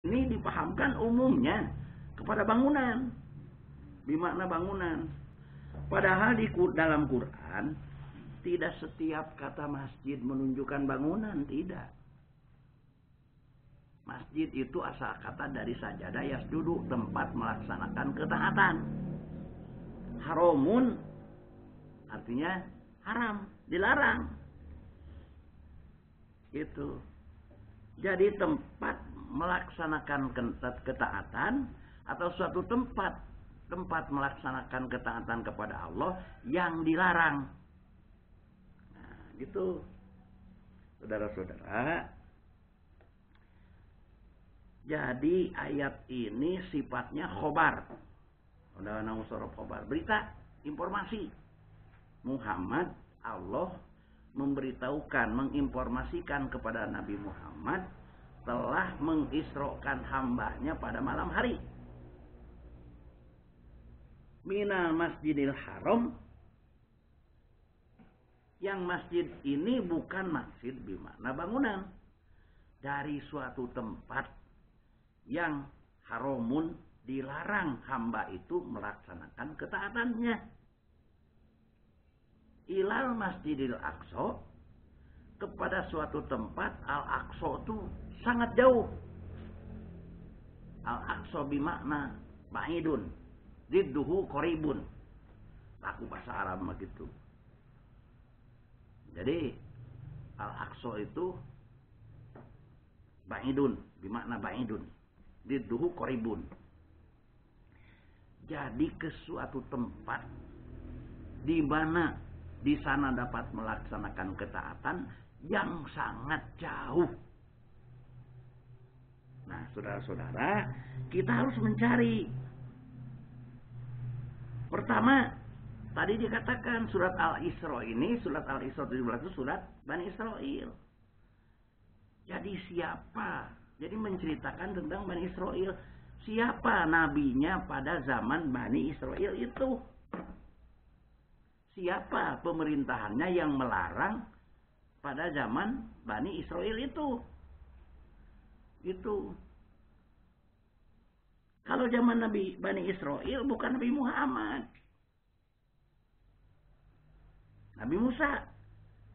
ini dipahamkan umumnya kepada bangunan, bermakna bangunan. Padahal di dalam Quran tidak setiap kata masjid menunjukkan bangunan, tidak. Masjid itu asal kata dari sajadah yasjudu, tempat melaksanakan ketaatan. Haramun artinya haram, dilarang. Itu. Jadi tempat melaksanakan ketaatan atau suatu tempat melaksanakan ketaatan kepada Allah yang dilarang. Nah, gitu. Saudara-saudara, jadi ayat ini sifatnya khobar. Khobar, berita, informasi. Muhammad, Allah memberitahukan, menginformasikan kepada Nabi Muhammad telah mengisrokan hambanya pada malam hari. Minal Masjidil Haram, yang masjid ini bukan masjid bermakna bangunan, dari suatu tempat yang haramun, dilarang hamba itu melaksanakan ketaatannya. Ilal Masjidil Aqsa, kepada suatu tempat. Al-Aqsa itu sangat jauh. Al-Aqsa bimakna ba'idun, didduhu qaribun. Aku bahasa Arab begitu. Jadi Al-Aqsa itu ba'idun, bimakna ba'idun, didduhu qaribun. Jadi ke suatu tempat di mana di sana dapat melaksanakan ketaatan yang sangat jauh. Nah, saudara-saudara, kita harus mencari. Pertama, tadi dikatakan surat Al-Isra ini, surat Al-Isra 17 itu surat Bani Israel. Jadi siapa? Jadi menceritakan tentang Bani Israel. Siapa nabinya pada zaman Bani Israel itu? Siapa pemerintahannya yang melarang pada zaman Bani Israel itu? Itu. Kalau zaman Nabi Bani Israel bukan Nabi Muhammad. Nabi Musa.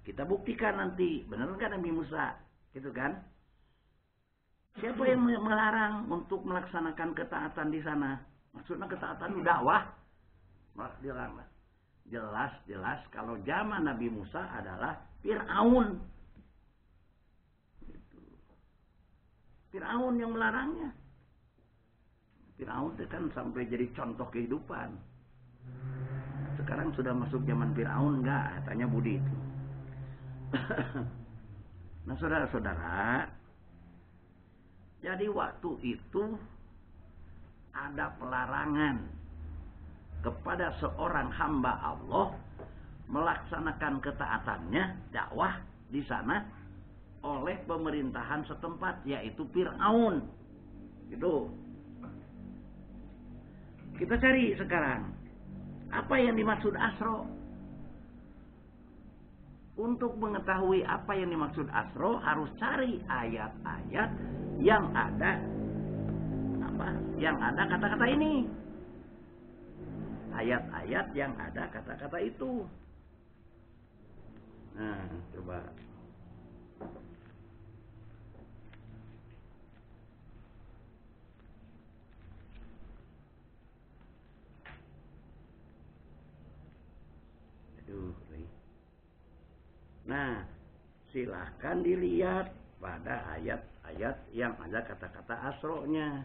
Kita buktikan nanti. Benar kan Nabi Musa? Gitu kan? Siapa yang melarang untuk melaksanakan ketaatan di sana? Maksudnya ketaatan dakwah. Dilarang. Jelas kalau zaman Nabi Musa adalah Fir'aun. Fir'aun yang melarangnya. Fir'aun itu kan sampai jadi contoh kehidupan. Sekarang sudah masuk zaman Fir'aun enggak? Tanya Budi itu. Nah, saudara-saudara, jadi waktu itu ada pelarangan kepada seorang hamba Allah melaksanakan ketaatannya, dakwah di sana oleh pemerintahan setempat, yaitu Fir'aun. Gitu. Kita cari sekarang apa yang dimaksud asro. Untuk mengetahui apa yang dimaksud asro, harus cari ayat-ayat yang ada kata-kata ini. Ayat-ayat yang ada kata-kata itu. Nah, coba. Nah, silahkan dilihat pada ayat-ayat yang ada kata-kata asro'nya.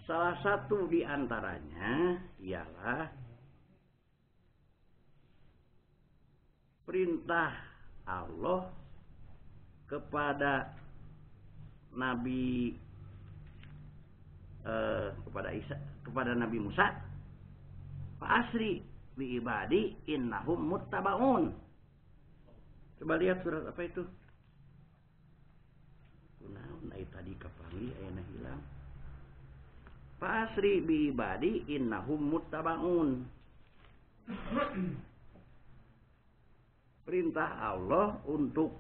Salah satu di antaranya ialah perintah Allah kepada Nabi kepada Nabi Musa, "Fa'asri bi ibadi innahum muttabaun." Coba lihat surat apa itu? Kunaon tadi kapangi ayana hilang. Fa'asri bi ibadi innahum muttabaun. Perintah Allah untuk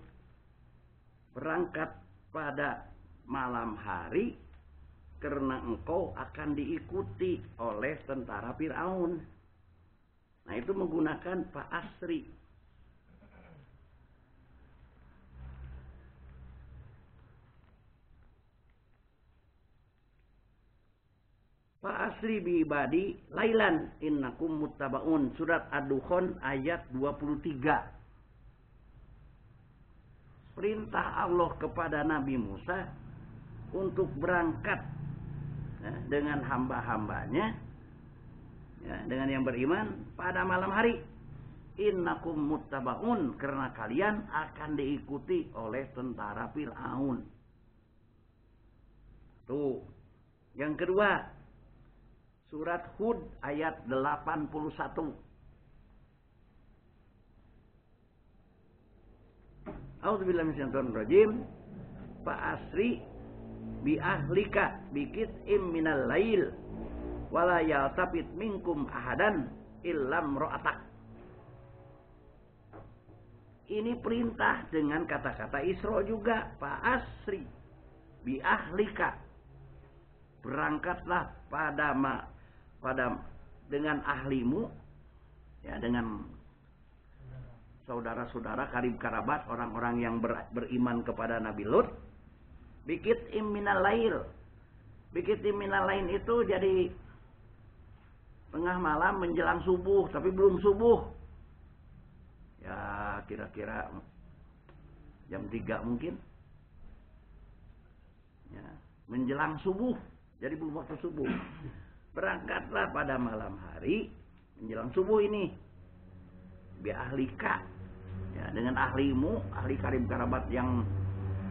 berangkat pada malam hari karena engkau akan diikuti oleh tentara Firaun. Nah, itu menggunakan fa asri. Fa asri bi ibadi lailan innakum muttabaun. Surat Ad-Dukhan ayat 23. Perintah Allah kepada Nabi Musa untuk berangkat dengan hamba-hambanya, dengan yang beriman pada malam hari. Innakum muttabaun, karena kalian akan diikuti oleh tentara Firaun. Tuh. Yang kedua, surat Hud ayat 81. A'udzubillahi minasyaitonir rajim. Fa asri bi ahlika biqit'im minal lail wala yaltafit minkum ahadan illam ra'atak. Ini perintah dengan kata-kata Isra juga. Fa asri bi ahlika, berangkatlah dengan ahlimu, ya, dengan saudara-saudara karib kerabat, orang-orang yang beriman kepada Nabi Lut. Biqit'im minal lail. Biqit'im minal lail itu jadi tengah malam menjelang subuh, tapi belum subuh. Ya, kira-kira jam 3 mungkin. Ya, menjelang subuh, jadi belum waktu subuh. Berangkatlah pada malam hari menjelang subuh ini. Bi ahlika, ya, dengan ahlimu, ahli karib kerabat yang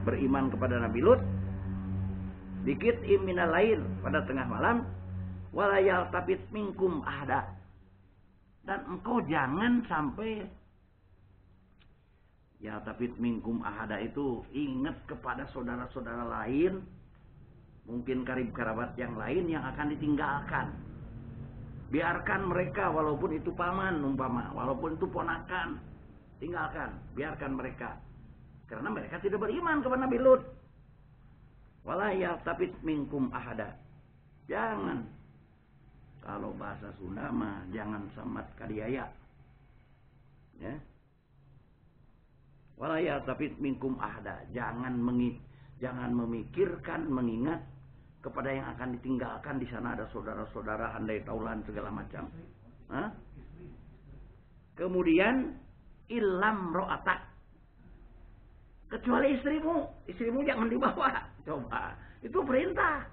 beriman kepada Nabi Lut. Biqit'im minal lail, pada tengah malam. Wala yaltafit minkum ahada, dan engkau jangan sampai, yaltafit minkum ahada itu ingat kepada saudara-saudara lain, mungkin karib kerabat yang lain yang akan ditinggalkan. Biarkan mereka, walaupun itu paman umpama, walaupun itu ponakan, tinggalkan, biarkan mereka, karena mereka tidak beriman kepada Nabi Lut. Wala yaltafit minkum ahada, jangan, kalau bahasa Sunda mah jangan samat kadiaya, ya. Wala yaltafit minkum ahada, jangan memikirkan, mengingat kepada yang akan ditinggalkan. Di sana ada saudara-saudara, handai taulan segala macam. Hah? Kemudian ilam ro'atak, kecuali istrimu jangan dibawa. Coba, itu perintah.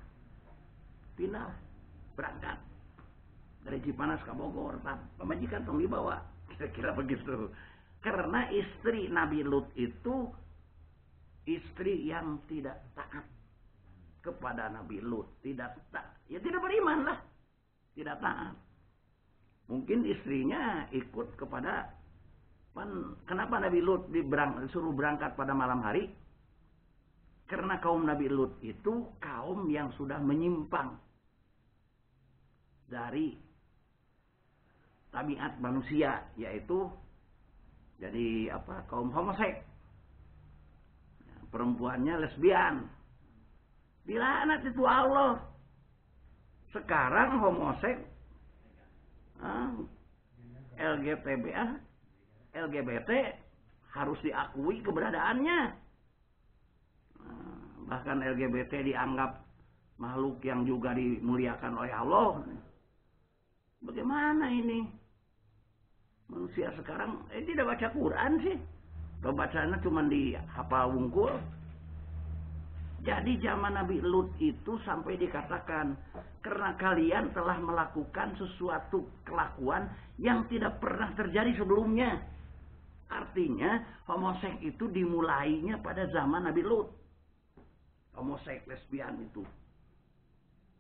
Pindah, berangkat dari Cipanas ke Bogor, pemajikan tong dibawa. Kira-kira begitu. Karena istri Nabi Lut itu istri yang tidak taat kepada Nabi Lut, tidak beriman lah, tidak taat. Mungkin istrinya ikut kepada, kenapa Nabi Lut disuruh berangkat pada malam hari? Karena kaum Nabi Lut itu kaum yang sudah menyimpang dari tabiat manusia, yaitu jadi kaum homoseks. Perempuannya lesbian. Dilaknat itu Allah. Sekarang homoseks, LGBT harus diakui keberadaannya. Bahkan LGBT dianggap makhluk yang juga dimuliakan oleh Allah. Bagaimana ini? Manusia sekarang tidak baca Quran sih. Pembacaannya cuma dihafal wungkul. Jadi zaman Nabi Lut itu sampai dikatakan, karena kalian telah melakukan sesuatu kelakuan yang tidak pernah terjadi sebelumnya. Artinya homoseks itu dimulainya pada zaman Nabi Lut. Homoseks lesbian itu.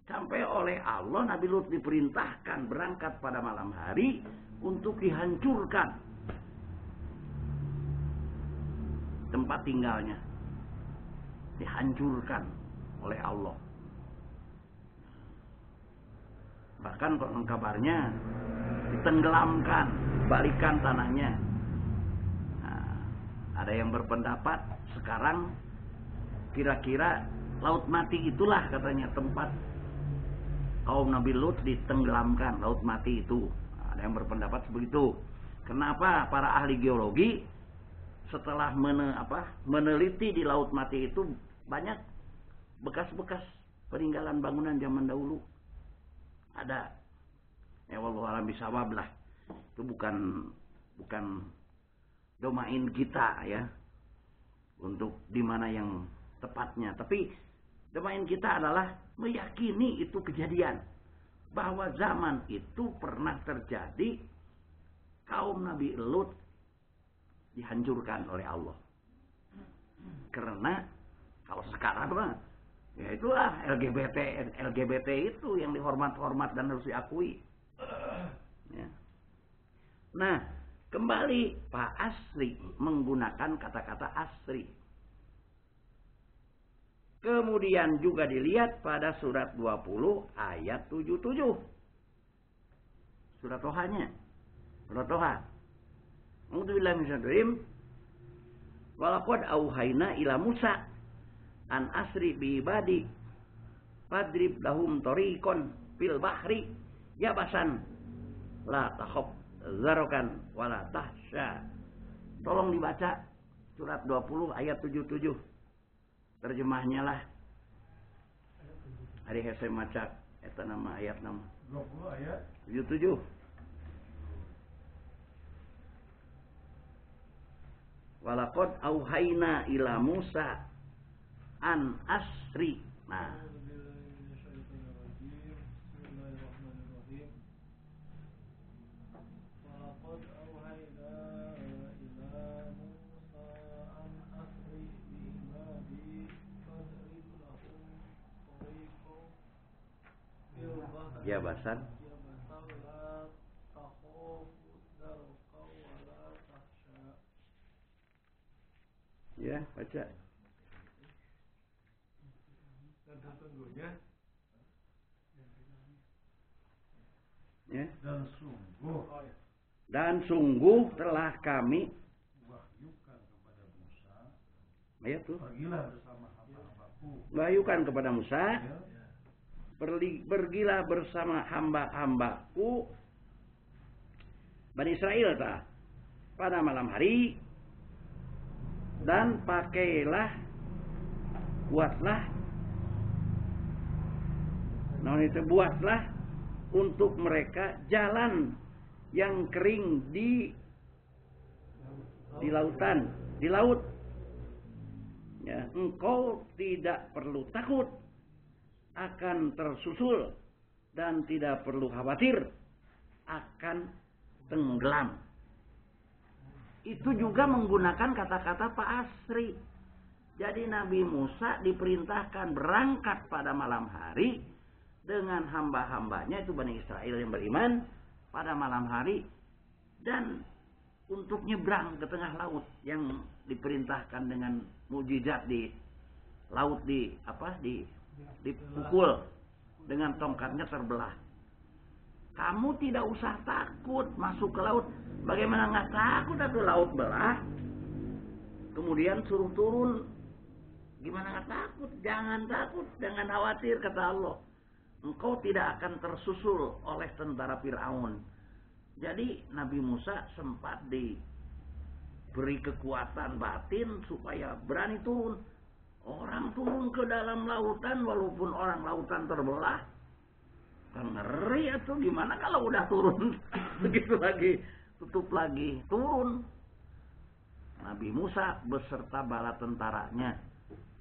Sampai oleh Allah Nabi Lut diperintahkan berangkat pada malam hari untuk dihancurkan tempat tinggalnya. Dihancurkan oleh Allah. Bahkan konon kabarnya ditenggelamkan, balikan tanahnya. Nah, ada yang berpendapat sekarang kira-kira Laut Mati itulah katanya tempat kaum Nabi Lut ditenggelamkan. Laut Mati itu. Ada yang berpendapat begitu. Kenapa para ahli geologi setelah meneliti di Laut Mati itu banyak bekas-bekas peninggalan bangunan zaman dahulu. Ada. Ya wallahu a'lam bishawab lah. Itu bukan domain kita ya. Untuk di mana yang tepatnya. Tapi domain kita adalah meyakini itu kejadian. Bahwa zaman itu pernah terjadi kaum Nabi Lut dihancurkan oleh Allah. Karena kalau sekarang mah ya itulah LGBT itu yang dihormat-hormat dan harus diakui. Ya. Nah, kembali Pak Asri menggunakan kata-kata asri. Kemudian juga dilihat pada surat 20 ayat 77. Surat Tohanya. Surat Toha. A'udzubillahi minasyaitonir walaqad auhayna ila Musa an asri bi ibadi fadrib lahum tariqan fil bahri yabasan la takhaf zarokan wala tahsya. Tolong dibaca surat 20 ayat 77. Terjemahnya lah. Hari hese maca eta nama ayat nama. 20 ayat 77. Walaqad auhayna ila Musa an asri. Nah, jabasan ya baca ya. Dan sungguh telah kami wahyukan kepada Musa. Ayat tuh. Wahyukan kepada Musa. Pergilah bersama hamba-hambaku Bani Israel pada malam hari dan buatlah untuk mereka jalan yang kering di lautan, di laut. Ya, engkau tidak perlu takut akan tersusul dan tidak perlu khawatir akan tenggelam. Itu juga menggunakan kata-kata Pak Asri. Jadi Nabi Musa diperintahkan berangkat pada malam hari dengan hamba-hambanya itu Bani Israel yang beriman pada malam hari dan untuk nyebrang ke tengah laut yang diperintahkan dengan mukjizat di laut dipukul dengan tongkatnya terbelah. Kamu tidak usah takut masuk ke laut. Bagaimana nggak takut atau laut belah? Kemudian suruh turun. Gimana nggak takut? Jangan takut, jangan khawatir kata Allah. Engkau tidak akan tersusul oleh tentara Fir'aun. Jadi Nabi Musa sempat diberi kekuatan batin supaya berani turun. Orang turun ke dalam lautan walaupun orang lautan terbelah. Kan ngeri atau gimana kalau udah turun begitu lagi tutup lagi turun. Nabi Musa beserta bala tentaranya,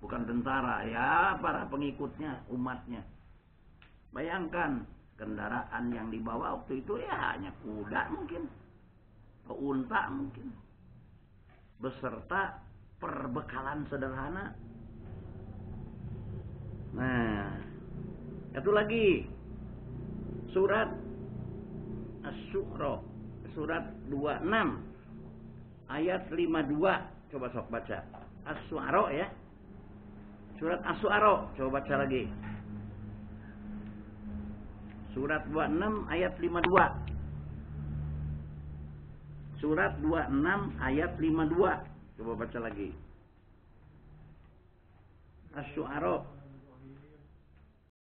bukan tentara ya, para pengikutnya, umatnya. Bayangkan kendaraan yang dibawa waktu itu ya hanya kuda mungkin, atau unta mungkin, beserta perbekalan sederhana. Nah, satu lagi surat Asy-Syu'ara surat 26 ayat 52. Coba sok baca Asy-Syu'ara ya. Surat Asy-Syu'ara coba baca lagi. Surat 26 ayat 52. Surat 26 ayat 52. Coba baca lagi. Asy-Syu'ara